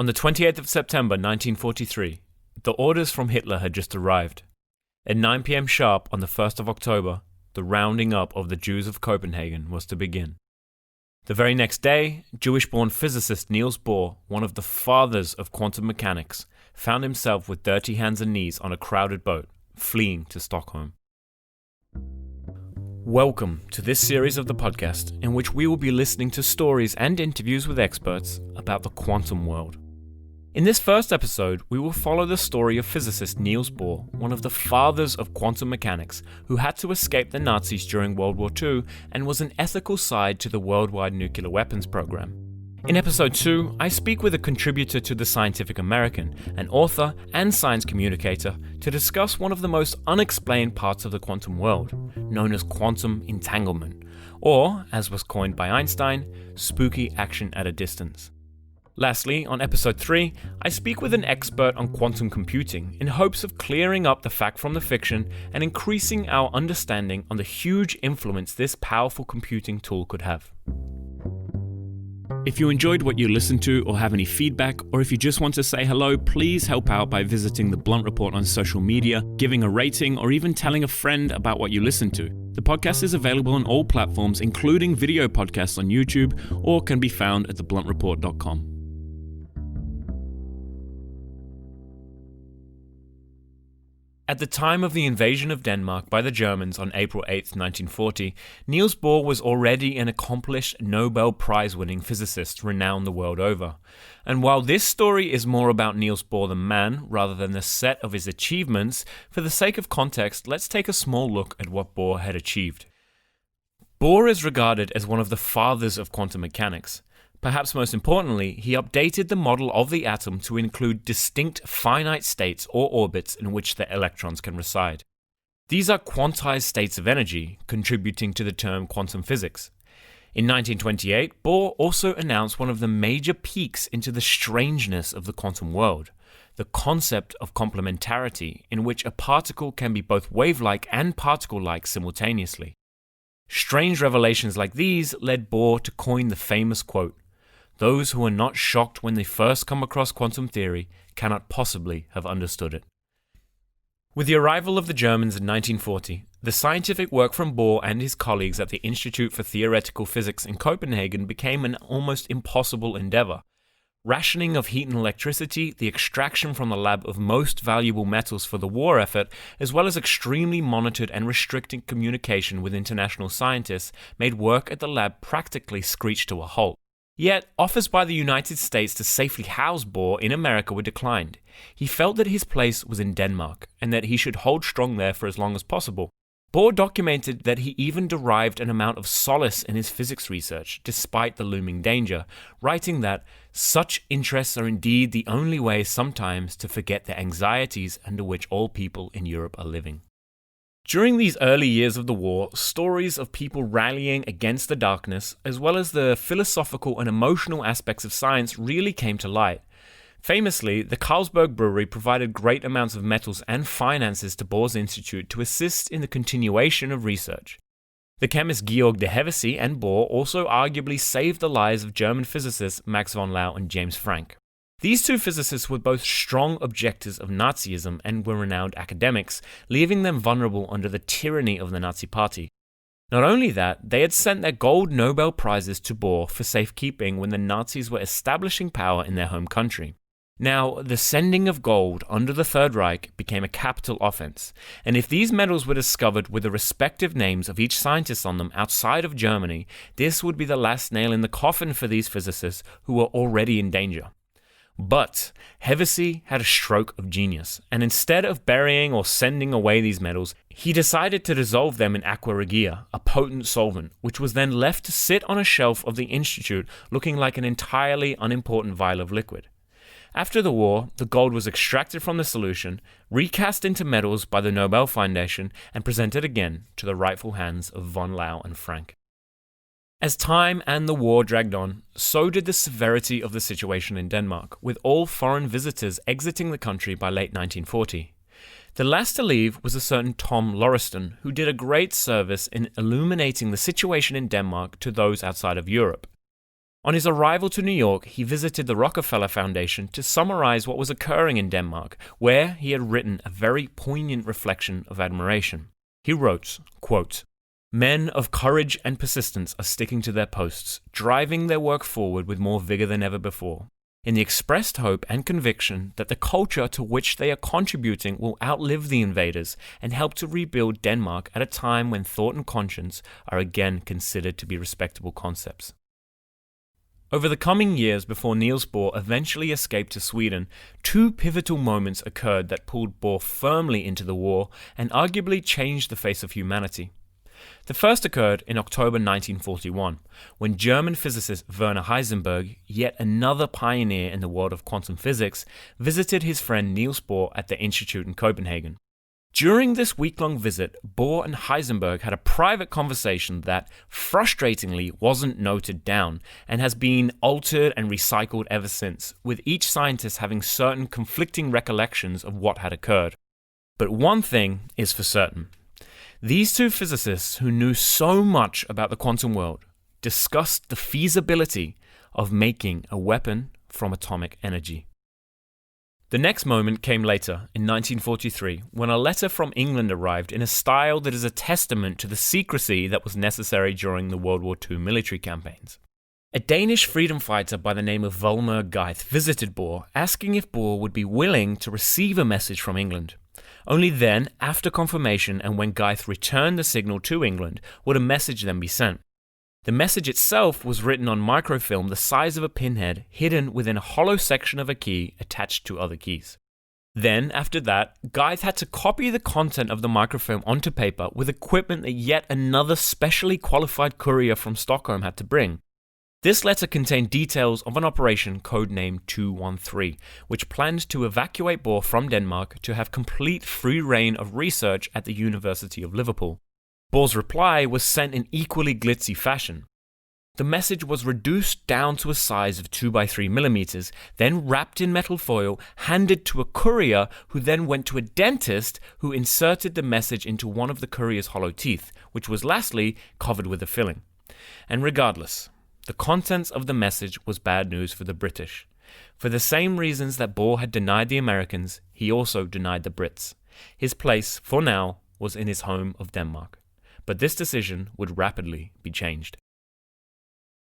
On the 28th of September 1943, the orders from Hitler had just arrived. At 9 p.m. sharp on the 1st of October, the rounding up of the Jews of Copenhagen was to begin. The very next day, Jewish-born physicist Niels Bohr, one of the fathers of quantum mechanics, found himself with dirty hands and knees on a crowded boat, fleeing to Stockholm. Welcome to this series of the podcast in which we will be listening to stories and interviews with experts about the quantum world. In this first episode, we will follow the story of physicist Niels Bohr, one of the fathers of quantum mechanics, who had to escape the Nazis during World War II and was an ethical side to the worldwide nuclear weapons program. In episode 2, I speak with a contributor to the Scientific American, an author and science communicator, to discuss one of the most unexplained parts of the quantum world, known as quantum entanglement, or, as was coined by Einstein, spooky action at a distance. Lastly, on episode 3, I speak with an expert on quantum computing in hopes of clearing up the fact from the fiction and increasing our understanding on the huge influence this powerful computing tool could have. If you enjoyed what you listened to or have any feedback, or if you just want to say hello, please help out by visiting The Blunt Report on social media, giving a rating, or even telling a friend about what you listened to. The podcast is available on all platforms, including video podcasts on YouTube, or can be found at thebluntreport.com. At the time of the invasion of Denmark by the Germans on April 8, 1940, Niels Bohr was already an accomplished Nobel Prize-winning physicist renowned the world over. And while this story is more about Niels Bohr the man rather than the set of his achievements, for the sake of context, let's take a small look at what Bohr had achieved. Bohr is regarded as one of the fathers of quantum mechanics. Perhaps most importantly, he updated the model of the atom to include distinct finite states or orbits in which the electrons can reside. These are quantized states of energy, contributing to the term quantum physics. In 1928, Bohr also announced one of the major peeks into the strangeness of the quantum world, the concept of complementarity, in which a particle can be both wave-like and particle-like simultaneously. Strange revelations like these led Bohr to coin the famous quote, "Those who are not shocked when they first come across quantum theory cannot possibly have understood it." With the arrival of the Germans in 1940, the scientific work from Bohr and his colleagues at the Institute for Theoretical Physics in Copenhagen became an almost impossible endeavor. Rationing of heat and electricity, the extraction from the lab of most valuable metals for the war effort, as well as extremely monitored and restricted communication with international scientists, made work at the lab practically screech to a halt. Yet, offers by the United States to safely house Bohr in America were declined. He felt that his place was in Denmark, and that he should hold strong there for as long as possible. Bohr documented that he even derived an amount of solace in his physics research, despite the looming danger, writing that such interests are indeed the only way sometimes to forget the anxieties under which all people in Europe are living. During these early years of the war, stories of people rallying against the darkness, as well as the philosophical and emotional aspects of science, really came to light. Famously, the Carlsberg Brewery provided great amounts of metals and finances to Bohr's institute to assist in the continuation of research. The chemists Georg de Hevesy and Bohr also arguably saved the lives of German physicists Max von Laue and James Franck. These two physicists were both strong objectors of Nazism and were renowned academics, leaving them vulnerable under the tyranny of the Nazi Party. Not only that, they had sent their gold Nobel Prizes to Bohr for safekeeping when the Nazis were establishing power in their home country. Now, the sending of gold under the Third Reich became a capital offense, and if these medals were discovered with the respective names of each scientist on them outside of Germany, this would be the last nail in the coffin for these physicists who were already in danger. But Hevesy had a stroke of genius, and instead of burying or sending away these metals, he decided to dissolve them in aqua regia, a potent solvent, which was then left to sit on a shelf of the institute looking like an entirely unimportant vial of liquid. After the war, the gold was extracted from the solution, recast into metals by the Nobel Foundation, and presented again to the rightful hands of von Laue and Franck. As time and the war dragged on, so did the severity of the situation in Denmark, with all foreign visitors exiting the country by late 1940. The last to leave was a certain Tom Lauriston, who did a great service in illuminating the situation in Denmark to those outside of Europe. On his arrival to New York, he visited the Rockefeller Foundation to summarize what was occurring in Denmark, where he had written a very poignant reflection of admiration. He wrote, quote, "Men of courage and persistence are sticking to their posts, driving their work forward with more vigor than ever before, in the expressed hope and conviction that the culture to which they are contributing will outlive the invaders and help to rebuild Denmark at a time when thought and conscience are again considered to be respectable concepts." Over the coming years before Niels Bohr eventually escaped to Sweden, two pivotal moments occurred that pulled Bohr firmly into the war and arguably changed the face of humanity. The first occurred in October 1941, when German physicist Werner Heisenberg, yet another pioneer in the world of quantum physics, visited his friend Niels Bohr at the Institute in Copenhagen. During this week-long visit, Bohr and Heisenberg had a private conversation that, frustratingly, wasn't noted down and has been altered and recycled ever since, with each scientist having certain conflicting recollections of what had occurred. But one thing is for certain. These two physicists, who knew so much about the quantum world, discussed the feasibility of making a weapon from atomic energy. The next moment came later, in 1943, when a letter from England arrived in a style that is a testament to the secrecy that was necessary during the World War II military campaigns. A Danish freedom fighter by the name of Volmer Geith visited Bohr, asking if Bohr would be willing to receive a message from England. Only then, after confirmation and when Geith returned the signal to England, would a message then be sent. The message itself was written on microfilm the size of a pinhead, hidden within a hollow section of a key attached to other keys. Then, after that, Geith had to copy the content of the microfilm onto paper with equipment that yet another specially qualified courier from Stockholm had to bring. This letter contained details of an operation codenamed 213, which planned to evacuate Bohr from Denmark to have complete free reign of research at the University of Liverpool. Bohr's reply was sent in equally glitzy fashion. The message was reduced down to a size of 2 by 3 millimeters, then wrapped in metal foil, handed to a courier who then went to a dentist who inserted the message into one of the courier's hollow teeth, which was lastly covered with a filling. And regardless, the contents of the message was bad news for the British. For the same reasons that Bohr had denied the Americans, he also denied the Brits. His place, for now, was in his home of Denmark. But this decision would rapidly be changed.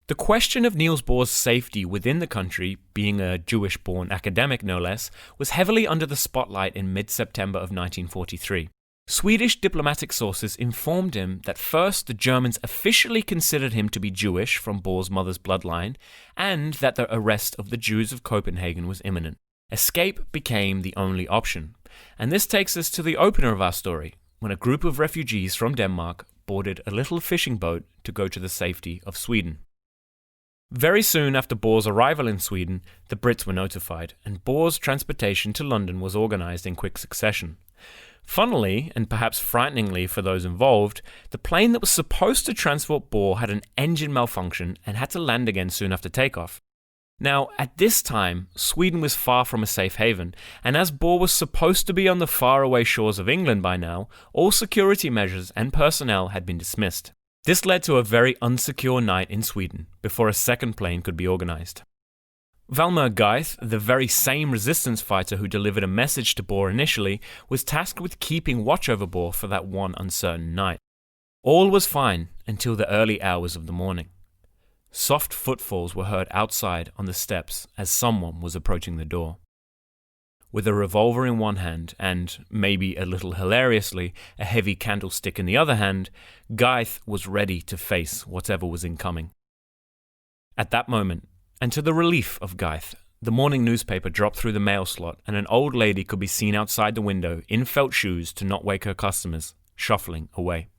The question of Niels Bohr's safety within the country, being a Jewish-born academic no less, was heavily under the spotlight in mid-September of 1943. Swedish diplomatic sources informed him that first the Germans officially considered him to be Jewish from Bohr's mother's bloodline, and that the arrest of the Jews of Copenhagen was imminent. Escape became the only option. And this takes us to the opener of our story, when a group of refugees from Denmark boarded a little fishing boat to go to the safety of Sweden. Very soon after Bohr's arrival in Sweden, the Brits were notified, and Bohr's transportation to London was organized in quick succession. Funnily, and perhaps frighteningly for those involved, the plane that was supposed to transport Bohr had an engine malfunction and had to land again soon after takeoff. Now, at this time, Sweden was far from a safe haven, and as Bohr was supposed to be on the faraway shores of England by now, all security measures and personnel had been dismissed. This led to a very unsecure night in Sweden, before a second plane could be organized. Volmer Geith, the very same resistance fighter who delivered a message to Bohr initially, was tasked with keeping watch over Bohr for that one uncertain night. All was fine until the early hours of the morning. Soft footfalls were heard outside on the steps as someone was approaching the door. With a revolver in one hand and, maybe a little hilariously, a heavy candlestick in the other hand, Geith was ready to face whatever was incoming. At that moment, and to the relief of Geith, the morning newspaper dropped through the mail slot and an old lady could be seen outside the window in felt shoes to not wake her customers, shuffling away.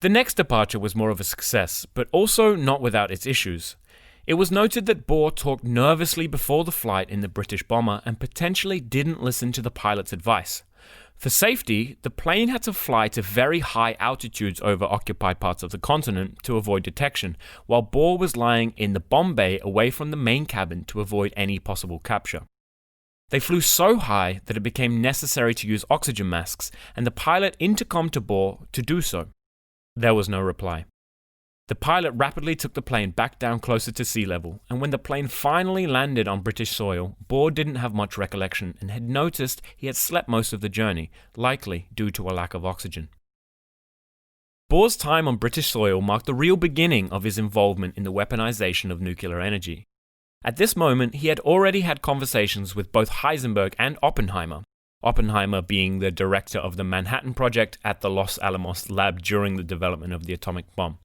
The next departure was more of a success, but also not without its issues. It was noted that Bohr talked nervously before the flight in the British bomber and potentially didn't listen to the pilot's advice. For safety, the plane had to fly to very high altitudes over occupied parts of the continent to avoid detection, while Bohr was lying in the bomb bay away from the main cabin to avoid any possible capture. They flew so high that it became necessary to use oxygen masks, and the pilot intercommed to Bohr to do so. There was no reply. The pilot rapidly took the plane back down closer to sea level, and when the plane finally landed on British soil, Bohr didn't have much recollection and had noticed he had slept most of the journey, likely due to a lack of oxygen. Bohr's time on British soil marked the real beginning of his involvement in the weaponization of nuclear energy. At this moment, he had already had conversations with both Heisenberg and Oppenheimer, Oppenheimer being the director of the Manhattan Project at the Los Alamos lab during the development of the atomic bomb.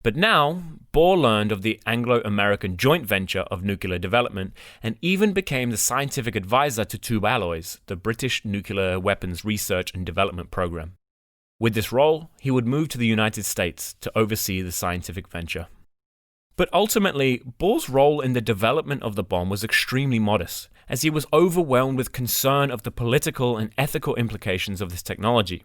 But now, Bohr learned of the Anglo-American joint venture of nuclear development and even became the scientific advisor to Tube Alloys, the British nuclear weapons research and development program. With this role, he would move to the United States to oversee the scientific venture. But ultimately, Bohr's role in the development of the bomb was extremely modest, as he was overwhelmed with concern of the political and ethical implications of this technology.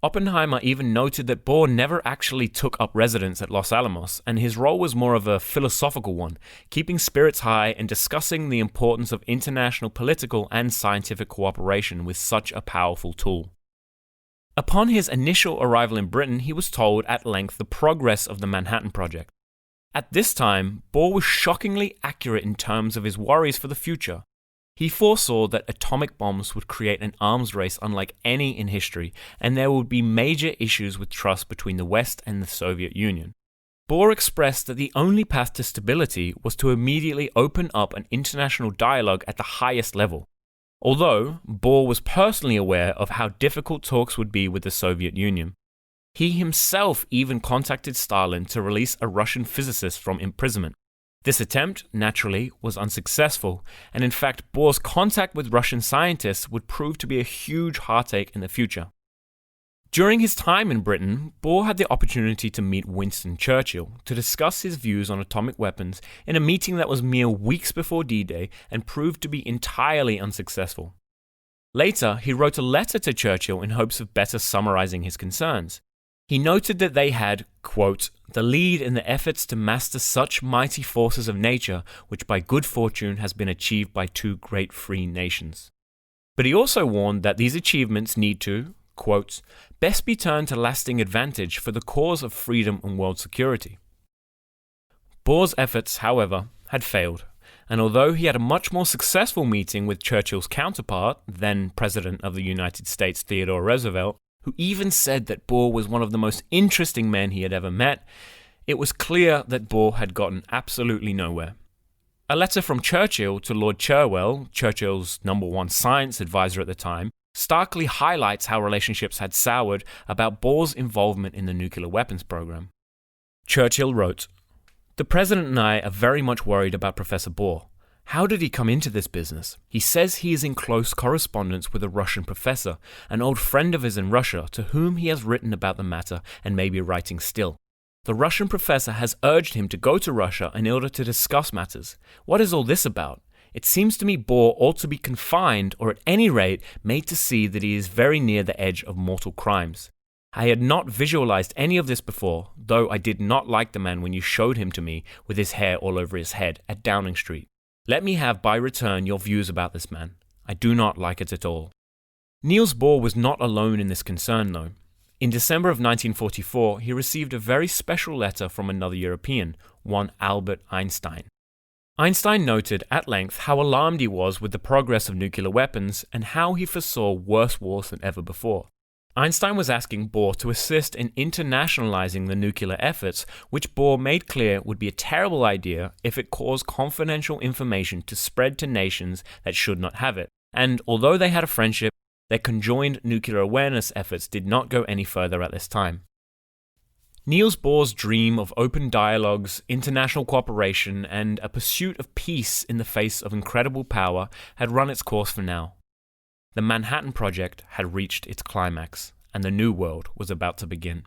Oppenheimer even noted that Bohr never actually took up residence at Los Alamos, and his role was more of a philosophical one, keeping spirits high and discussing the importance of international political and scientific cooperation with such a powerful tool. Upon his initial arrival in Britain, he was told at length the progress of the Manhattan Project. At this time, Bohr was shockingly accurate in terms of his worries for the future. He foresaw that atomic bombs would create an arms race unlike any in history, and there would be major issues with trust between the West and the Soviet Union. Bohr expressed that the only path to stability was to immediately open up an international dialogue at the highest level. Although Bohr was personally aware of how difficult talks would be with the Soviet Union. He himself even contacted Stalin to release a Russian physicist from imprisonment. This attempt, naturally, was unsuccessful, and in fact, Bohr's contact with Russian scientists would prove to be a huge heartache in the future. During his time in Britain, Bohr had the opportunity to meet Winston Churchill to discuss his views on atomic weapons in a meeting that was mere weeks before D-Day and proved to be entirely unsuccessful. Later, he wrote a letter to Churchill in hopes of better summarizing his concerns. He noted that they had, quote, the lead in the efforts to master such mighty forces of nature, which by good fortune has been achieved by two great free nations. But he also warned that these achievements need to, quote, best be turned to lasting advantage for the cause of freedom and world security. Bohr's efforts, however, had failed, and although he had a much more successful meeting with Churchill's counterpart, then President of the United States Theodore Roosevelt, who even said that Bohr was one of the most interesting men he had ever met, it was clear that Bohr had gotten absolutely nowhere. A letter from Churchill to Lord Cherwell, Churchill's #1 science advisor at the time, starkly highlights how relationships had soured about Bohr's involvement in the nuclear weapons program. Churchill wrote, "The President and I are very much worried about Professor Bohr. How did he come into this business? He says he is in close correspondence with a Russian professor, an old friend of his in Russia, to whom he has written about the matter and may be writing still. The Russian professor has urged him to go to Russia in order to discuss matters. What is all this about? It seems to me Bohr ought to be confined, or at any rate made to see that he is very near the edge of mortal crimes. I had not visualized any of this before, though I did not like the man when you showed him to me with his hair all over his head at Downing Street. Let me have by return your views about this man. I do not like it at all." Niels Bohr was not alone in this concern, though. In December of 1944, he received a very special letter from another European, one Albert Einstein. Einstein noted at length how alarmed he was with the progress of nuclear weapons and how he foresaw worse wars than ever before. Einstein was asking Bohr to assist in internationalizing the nuclear efforts, which Bohr made clear would be a terrible idea if it caused confidential information to spread to nations that should not have it. And although they had a friendship, their conjoined nuclear awareness efforts did not go any further at this time. Niels Bohr's dream of open dialogues, international cooperation, and a pursuit of peace in the face of incredible power had run its course for now. The Manhattan Project had reached its climax, and the New World was about to begin.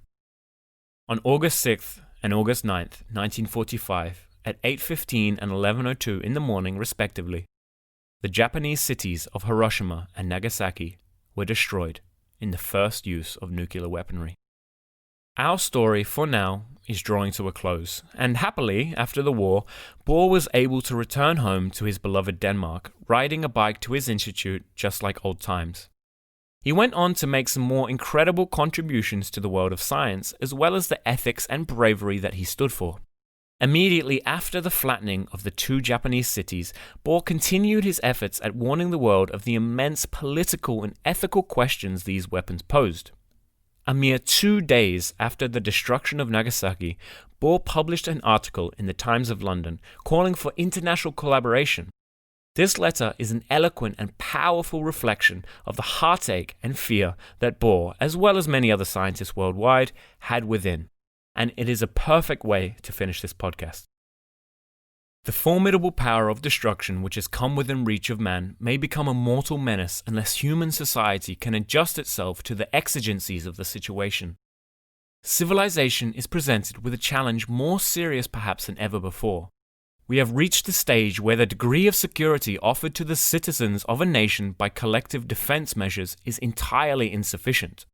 On August 6th and August 9th, 1945, at 8:15 and 11:02 in the morning respectively, the Japanese cities of Hiroshima and Nagasaki were destroyed in the first use of nuclear weaponry. Our story, for now, is drawing to a close, and happily, after the war, Bohr was able to return home to his beloved Denmark, riding a bike to his institute just like old times. He went on to make some more incredible contributions to the world of science, as well as the ethics and bravery that he stood for. Immediately after the flattening of the two Japanese cities, Bohr continued his efforts at warning the world of the immense political and ethical questions these weapons posed. A mere 2 days after the destruction of Nagasaki, Bohr published an article in the Times of London calling for international collaboration. This letter is an eloquent and powerful reflection of the heartache and fear that Bohr, as well as many other scientists worldwide, had within. And it is a perfect way to finish this podcast. The formidable power of destruction which has come within reach of man may become a mortal menace unless human society can adjust itself to the exigencies of the situation. Civilization is presented with a challenge more serious perhaps than ever before. We have reached the stage where the degree of security offered to the citizens of a nation by collective defense measures is entirely insufficient.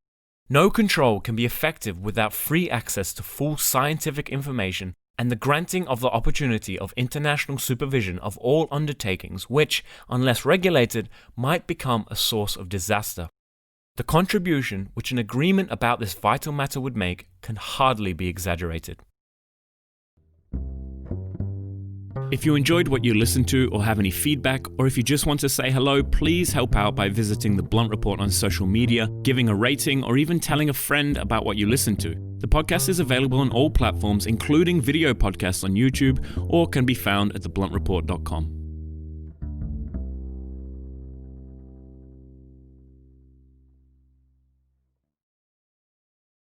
No control can be effective without free access to full scientific information and the granting of the opportunity of international supervision of all undertakings which, unless regulated, might become a source of disaster. The contribution which an agreement about this vital matter would make can hardly be exaggerated. If you enjoyed what you listened to or have any feedback, or if you just want to say hello, please help out by visiting The Blunt Report on social media, giving a rating, or even telling a friend about what you listened to. The podcast is available on all platforms, including video podcasts on YouTube, or can be found at thebluntReport.com.